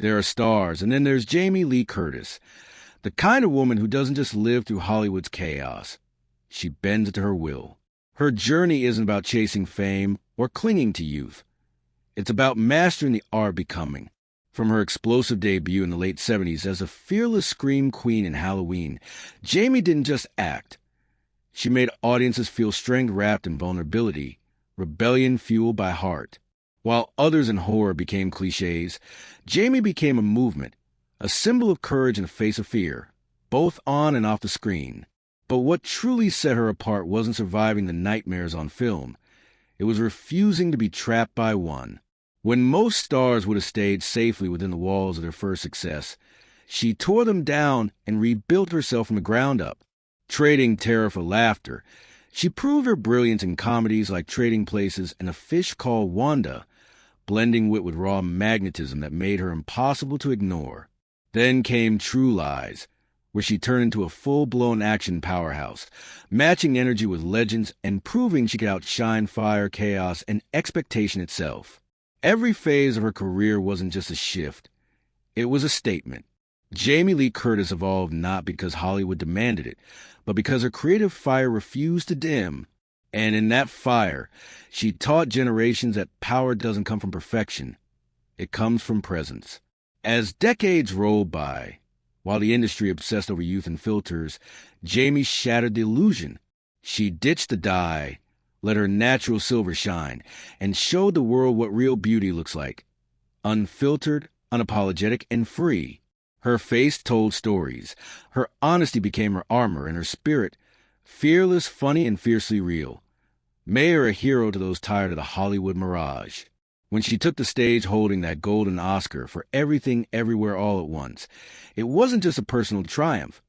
There are stars, and then there's Jamie Lee Curtis, the kind of woman who doesn't just live through Hollywood's chaos. She bends it to her will. Her journey isn't about chasing fame or clinging to youth. It's about mastering the art of becoming. From her explosive debut in the late 70s as a fearless scream queen in Halloween, Jamie didn't just act. She made audiences feel strength wrapped in vulnerability, rebellion fueled by heart. While others in horror became cliches, Jamie became a movement, a symbol of courage in the face of fear, both on and off the screen. But what truly set her apart wasn't surviving the nightmares on film. It was refusing to be trapped by one. When most stars would have stayed safely within the walls of their first success, she tore them down and rebuilt herself from the ground up. Trading terror for laughter, she proved her brilliance in comedies like Trading Places and A Fish Called Wanda, blending wit with raw magnetism that made her impossible to ignore. Then came True Lies, where she turned into a full-blown action powerhouse, matching energy with legends and proving she could outshine fire, chaos, and expectation itself. Every phase of her career wasn't just a shift. It was a statement. Jamie Lee Curtis evolved not because Hollywood demanded it, but because her creative fire refused to dim. And in that fire, she taught generations that power doesn't come from perfection. It comes from presence. As decades rolled by, while the industry obsessed over youth and filters, Jamie shattered the illusion. She ditched the dye, let her natural silver shine, and showed the world what real beauty looks like. Unfiltered, unapologetic, and free. Her face told stories. Her honesty became her armor, and her spirit, fearless, funny, and fiercely real, made her a hero to those tired of the Hollywood mirage. When she took the stage holding that golden Oscar for Everything Everywhere All at Once, it wasn't just a personal triumph.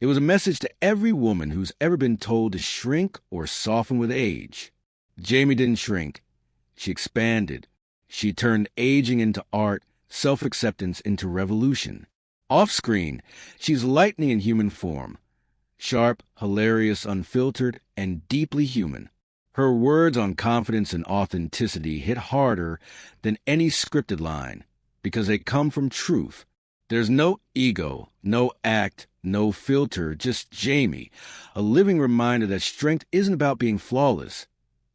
It was a message to every woman who's ever been told to shrink or soften with age. Jamie didn't shrink. She expanded. She turned aging into art, self-acceptance into revolution. Off-screen, she's lightning in human form. Sharp, hilarious, unfiltered, and deeply human. Her words on confidence and authenticity hit harder than any scripted line because they come from truth. There's no ego, no act, no filter, just Jamie, a living reminder that strength isn't about being flawless.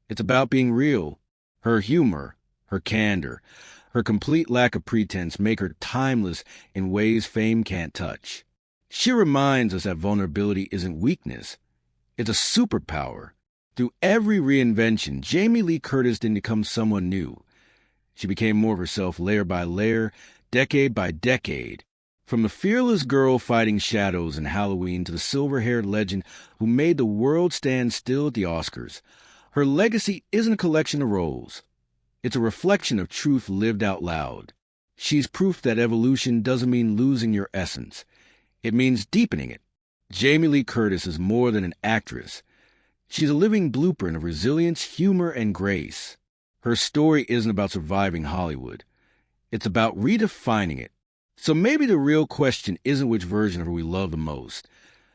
It's about being real. Her humor, her candor, her complete lack of pretense make her timeless in ways fame can't touch. She reminds us that vulnerability isn't weakness. It's a superpower. Through every reinvention, Jamie Lee Curtis didn't become someone new. She became more of herself layer by layer, decade by decade. From the fearless girl fighting shadows in Halloween to the silver-haired legend who made the world stand still at the Oscars, her legacy isn't a collection of roles. It's a reflection of truth lived out loud. She's proof that evolution doesn't mean losing your essence. It means deepening it. Jamie Lee Curtis is more than an actress. She's a living blueprint of resilience, humor, and grace. Her story isn't about surviving Hollywood. It's about redefining it. So maybe the real question isn't which version of her we love the most.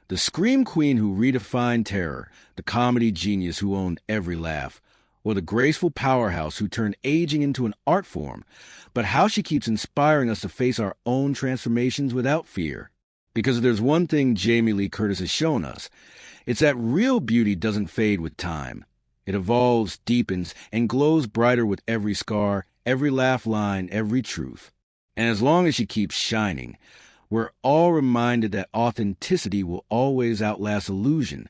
The scream queen who redefined terror, the comedy genius who owned every laugh, or the graceful powerhouse who turned aging into an art form, but how she keeps inspiring us to face our own transformations without fear. Because if there's one thing Jamie Lee Curtis has shown us, it's that real beauty doesn't fade with time. It evolves, deepens, and glows brighter with every scar, every laugh line, every truth. And as long as she keeps shining, we're all reminded that authenticity will always outlast illusion.